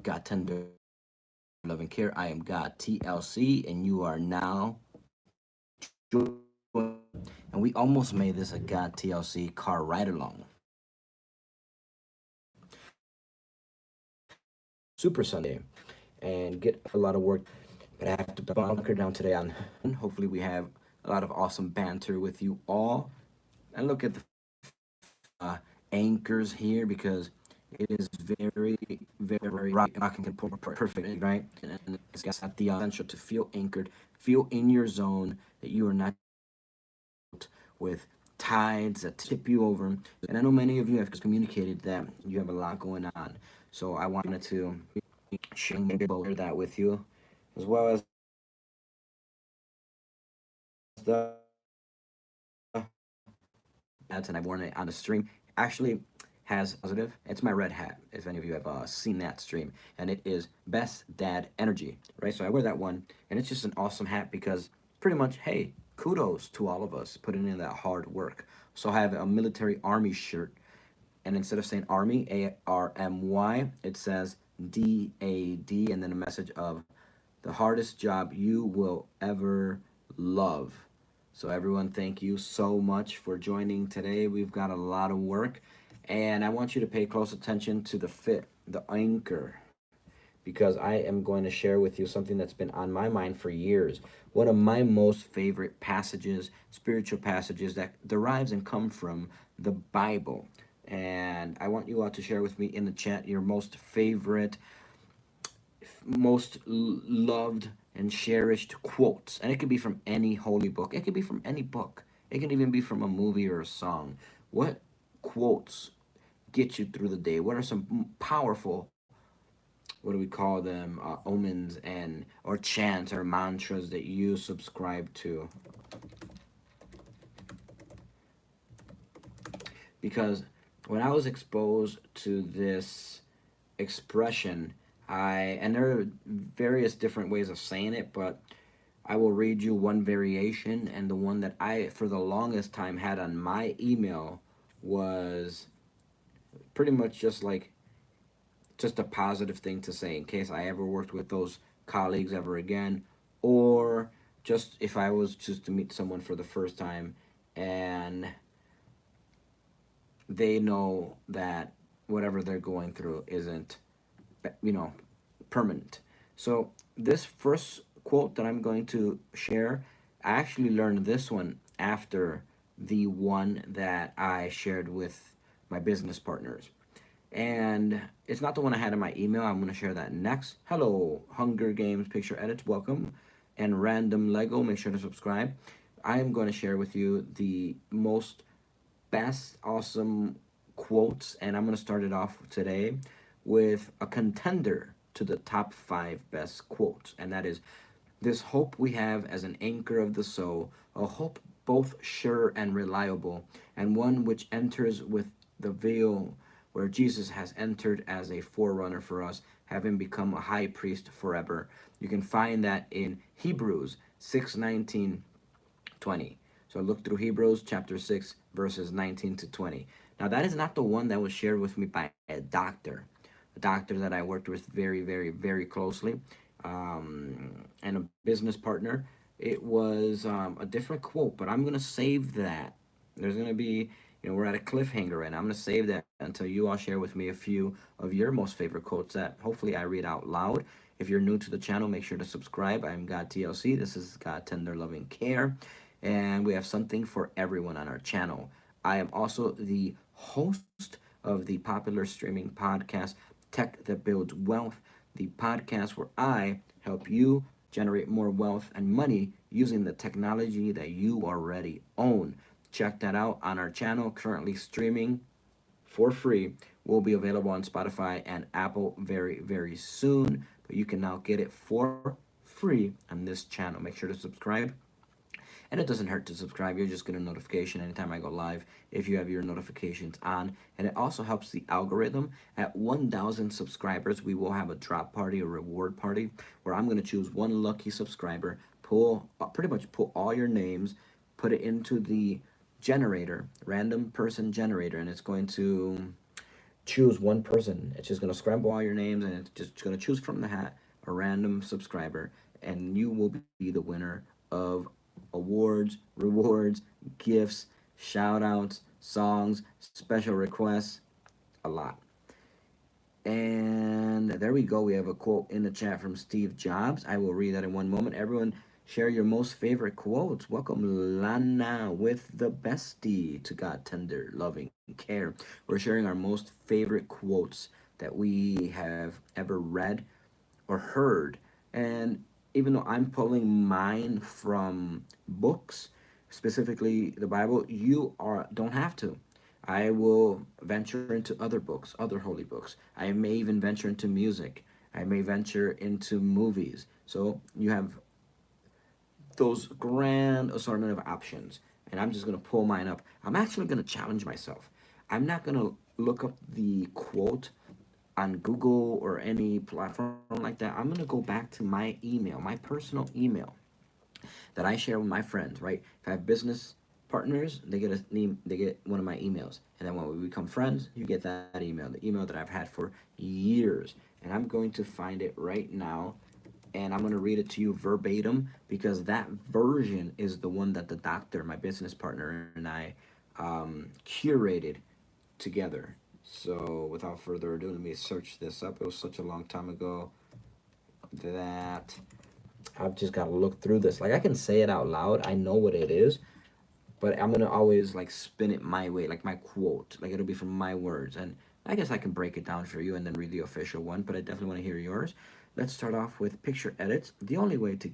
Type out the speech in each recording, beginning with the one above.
God Tender Love and Care. I am God TLC, and you are now joining. And we almost made this a God TLC car ride along. Super Sunday, and get a lot of work. But I have to bunker down today on. Hopefully, we have a lot of awesome banter with you all. And look at the anchors here because it is very rocking and perfect, right? And it's got the essential to feel anchored, feel in your zone, that you are not with tides that tip you over. And I know many of you have communicated that you have a lot going on. So I wanted to share that with you, as well as the hats, and I've worn it on the stream. Actually, has positive. It's my red hat. If any of you have seen that stream, and it is Best Dad Energy, right? So I wear that one, and it's just an awesome hat because pretty much, hey, kudos to all of us putting in that hard work. So I have a military army shirt, and instead of saying Army, ARMY, it says DAD, and then a message of the hardest job you will ever love. So everyone, thank you so much for joining today. We've got a lot of work, and I want you to pay close attention to the anchor, because I am going to share with you something that's been on my mind for years. One of my most favorite passages, spiritual passages that derives and come from the Bible. And I want you all to share with me in the chat your most favorite, most loved and cherished quotes. And it could be from any holy book. It could be from any book. It can even be from a movie or a song. What quotes get you through the day? What are some powerful, what do we call them, omens and or chants or mantras that you subscribe to? Because when I was exposed to this expression, and there are various different ways of saying it, but I will read you one variation, and the one that I, for the longest time, had on my email was pretty much just a positive thing to say in case I ever worked with those colleagues ever again, or just if I was just to meet someone for the first time and they know that whatever they're going through isn't, you know, permanent. So this first quote that I'm going to share, I actually learned this one after the one that I shared with my business partners. And it's not the one I had in my email. I'm going to share that next. Hello, Hunger Games Picture Edits, welcome. And Random Lego, make sure to subscribe. I am going to share with you the most best awesome quotes, and I'm going to start it off today with a contender to the top 5 best quotes, and that is, this hope we have as an anchor of the soul, a hope both sure and reliable, and one which enters with the veil where Jesus has entered as a forerunner for us, having become a high priest forever. You can find that in Hebrews 6:19-20. So look through Hebrews chapter 6, verses 19 to 20. Now, that is not the one that was shared with me by a doctor that I worked with very closely, and a business partner. It was a different quote, but I'm going to save that. There's going to be, we're at a cliffhanger right now. I'm going to save that until you all share with me a few of your most favorite quotes that hopefully I read out loud. If you're new to the channel, make sure to subscribe. I'm God TLC. This is God Tender Loving Care, and we have something for everyone on our channel. I am also the host of the popular streaming podcast Tech That Builds Wealth, the podcast where I help you generate more wealth and money using the technology that you already own. Check that out on our channel, currently streaming for free. Will be available on Spotify and Apple very soon, but you can now get it for free on this channel. Make sure to subscribe, and it doesn't hurt to subscribe. You'll just get a notification anytime I go live if you have your notifications on. And it also helps the algorithm. At 1,000 subscribers, we will have a drop party, a reward party, where I'm going to choose one lucky subscriber, pretty much pull all your names, put it into the generator, random person generator, and it's going to choose one person. It's just going to scramble all your names and it's just going to choose from the hat a random subscriber, and you will be the winner of awards, rewards, gifts, shout outs, songs, special requests, a lot. And there we go. We have a quote in the chat from Steve Jobs. I will read that in one moment. Everyone, share your most favorite quotes. Welcome, Lana, with the bestie to God, tender, loving care. We're sharing our most favorite quotes that we have ever read or heard. And even though I'm pulling mine from books, specifically the Bible, you are don't have to. I will venture into other books, other holy books. I may even venture into music. I may venture into movies. So you have those grand assortment of options. And I'm just going to pull mine up. I'm actually going to challenge myself. I'm not going to look up the quote on Google or any platform like that. I'm going to go back to my email, my personal email that I share with my friends, right? If I have business partners, they get one of my emails. And then when we become friends, you get that email, the email that I've had for years. And I'm going to find it right now, and I'm going to read it to you verbatim because that version is the one that the doctor, my business partner, and I curated together. So without further ado, let me search this up. It was such a long time ago that I've just got to look through this. Like I can say it out loud. I know what it is, but I'm gonna always like spin it my way, like my quote. Like it'll be from my words, and I guess I can break it down for you and then read the official one. But I definitely want to hear yours. Let's start off with picture edits. The only way to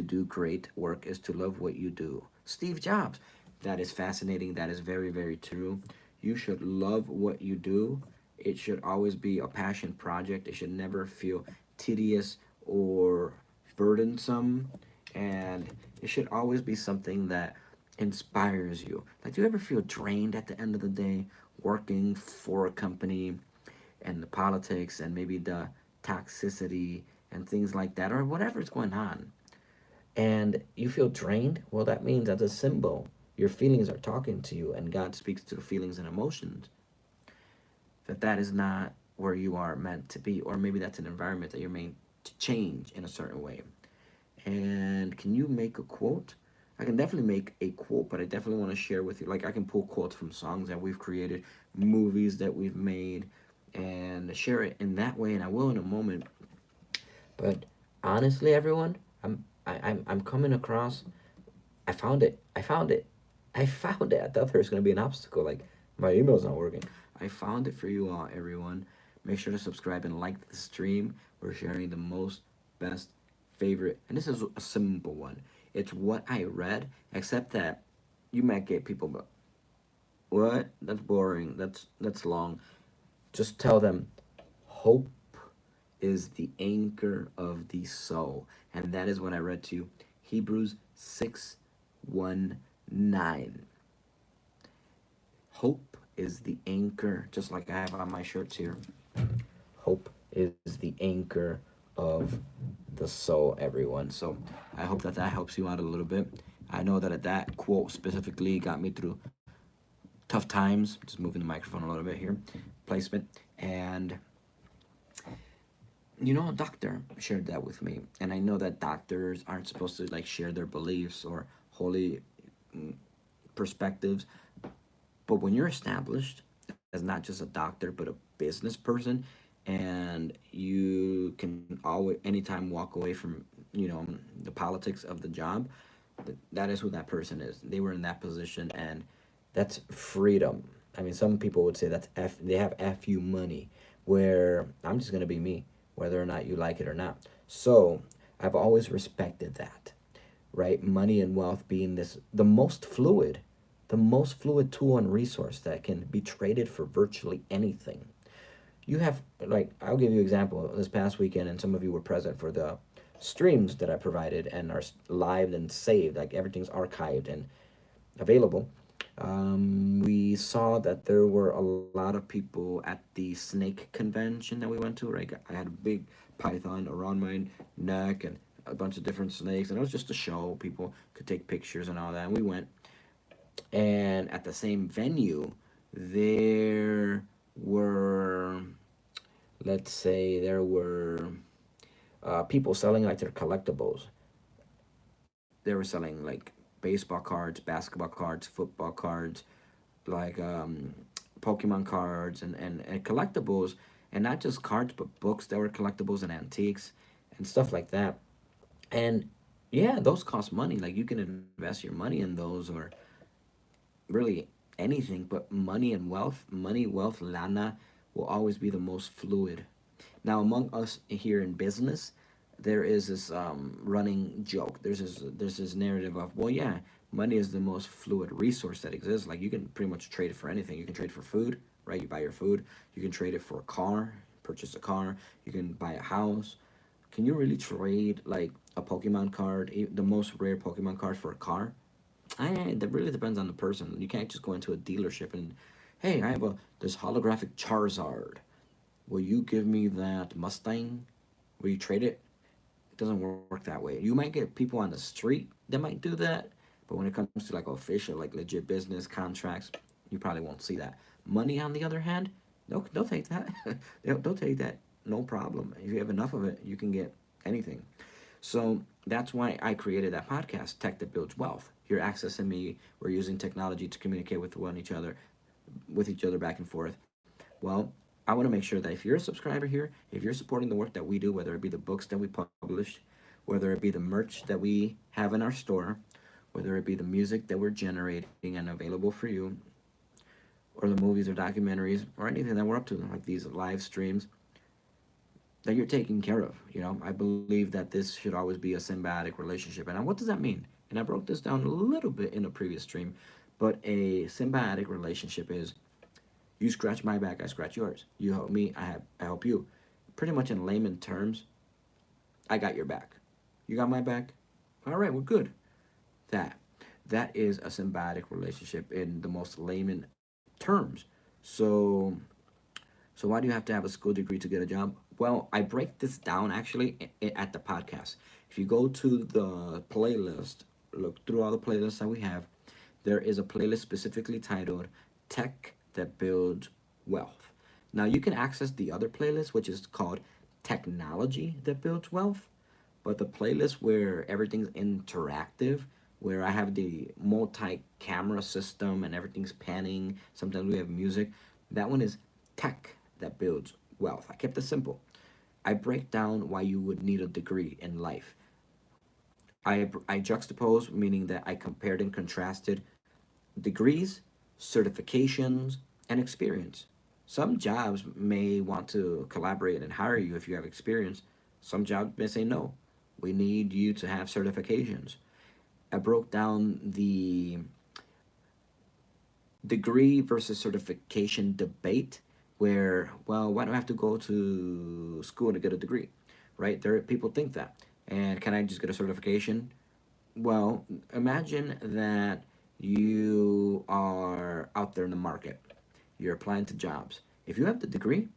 do great work is to love what you do. Steve Jobs. That is fascinating. That is very, very true. You should love what you do. It should always be a passion project. It should never feel tedious or burdensome. And it should always be something that inspires you. Like, do you ever feel drained at the end of the day working for a company and the politics and maybe the toxicity and things like that, or whatever's going on? And you feel drained? Well, that means as a symbol, your feelings are talking to you, and God speaks to the feelings and emotions. That is not where you are meant to be, or maybe that's an environment that you're meant to change in a certain way. And can you make a quote? I can definitely make a quote, but I definitely want to share with you. Like I can pull quotes from songs that we've created, movies that we've made, and share it in that way. And I will in a moment. But honestly, everyone, I'm coming across. I found it. I found it. I found it. I thought there was gonna be an obstacle. Like my email's not working. I found it for you all, everyone. Make sure to subscribe and like the stream. We're sharing the most best favorite, and this is a simple one. It's what I read, except that you might get people, but what? That's boring. That's long. Just tell them, hope is the anchor of the soul, and that is what I read to you. Hebrews 6:19. Hope is the anchor, just like I have on my shirts here. Hope is the anchor of the soul, everyone. So I hope that that helps you out a little bit. I know that that quote specifically got me through tough times. Just moving the microphone a little bit here, placement. And you know, a doctor shared that with me, and I know that doctors aren't supposed to like share their beliefs or holy perspectives. But when you're established as not just a doctor but a business person, and you can always anytime walk away from the politics of the job, that is who that person is. They were in that position, and that's freedom. I mean, some people would say that's they have fu money, where I'm just gonna be me, whether or not you like it or not. So I've always respected that, right? Money and wealth being this the most fluid tool and resource that can be traded for virtually anything. You have, like, I'll give you an example. This past weekend, and some of you were present for the streams that I provided and are live and saved. Like everything's archived and available. We saw that there were a lot of people at the snake convention that we went to. Right, I had a big python around my neck and a bunch of different snakes, and it was just a show. People could take pictures and all that. And we went, and at the same venue, there were, let's say, there were people selling like their collectibles. They were selling like baseball cards, basketball cards, football cards, like Pokemon cards, and collectibles, and not just cards, but books that were collectibles and antiques and stuff like that. And yeah, those cost money. Like you can invest your money in those, or really anything, but money, wealth, lana will always be the most fluid. Now, among us here in business, there is this running joke. There's this narrative of, well, yeah, money is the most fluid resource that exists. Like you can pretty much trade it for anything. You can trade for food, right? You buy your food. You can trade it for a car, purchase a car. You can buy a house. Can you really trade like a Pokemon card, the most rare Pokemon card, for a car? That really depends on the person. You can't just go into a dealership and, hey, I have this holographic Charizard. Will you give me that Mustang? Will you trade it? It doesn't work that way. You might get people on the street that might do that, but when it comes to like official, like legit business contracts, you probably won't see that. Money, on the other hand, they'll take that. They'll take that, no problem. If you have enough of it, you can get anything. So that's why I created that podcast, Tech That Builds Wealth. You're accessing me. We're using technology to communicate with each other back and forth. Well, I want to make sure that if you're a subscriber here, if you're supporting the work that we do, whether it be the books that we publish, whether it be the merch that we have in our store, whether it be the music that we're generating and available for you, or the movies or documentaries or anything that we're up to, like these live streams, that you're taken care of. I believe that this should always be a symbiotic relationship. And what does that mean? And I broke this down a little bit in a previous stream, but a symbiotic relationship is you scratch my back, I scratch yours. You help me, I help you. Pretty much in layman terms, I got your back. You got my back? All right, we're good. That that is a symbiotic relationship in the most layman terms. So so why do you have to have a school degree to get a job? Well, I break this down actually at the podcast. If you go to the playlist, look through all the playlists that we have, there is a playlist specifically titled Tech That Builds Wealth. Now you can access the other playlist, which is called Technology That Builds Wealth. But the playlist where everything's interactive, where I have the multi-camera system and everything's panning, sometimes we have music, that one is Tech That Builds Wealth. I kept it simple. I break down why you would need a degree in life. I juxtapose, meaning that I compared and contrasted degrees, certifications, and experience. Some jobs may want to collaborate and hire you if you have experience. Some jobs may say no. We need you to have certifications. I broke down the degree versus certification debate where, well, why do I have to go to school to get a degree? Right? There people think that. And can I just get a certification? Well, imagine that you are out there in the market. You're applying to jobs. If you have the degree,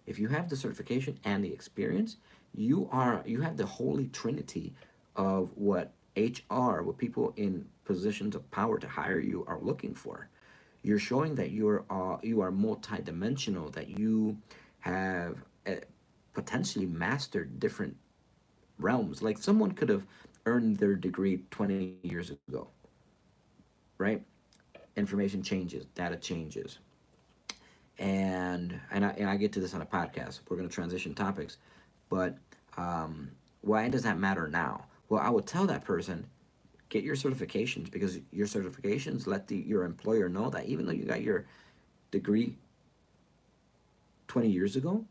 if you have the certification and the experience, you have the holy trinity of what HR, what people in positions of power to hire you are looking for. You're showing that you are multidimensional, that you have potentially mastered different realms. Like someone could have earned their degree 20 years ago, right? Information changes, data changes, and I get to this on a podcast. We're going to transition topics, but why does that matter now? Well, I would tell that person, get your certifications, because your certifications let your employer know that even though you got your degree 20 years ago,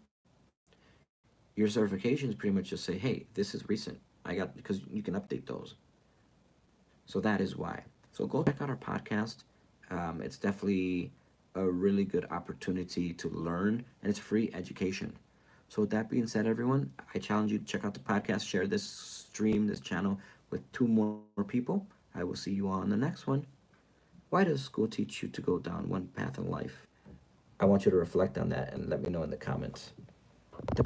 your certifications pretty much just say, hey, this is recent. I got, because you can update those. So that is why. So go check out our podcast. It's definitely a really good opportunity to learn, and it's free education. So with that being said, everyone, I challenge you to check out the podcast, share this stream, this channel with two more people. I will see you all on the next one. Why does school teach you to go down one path in life? I want you to reflect on that and let me know in the comments. Depends.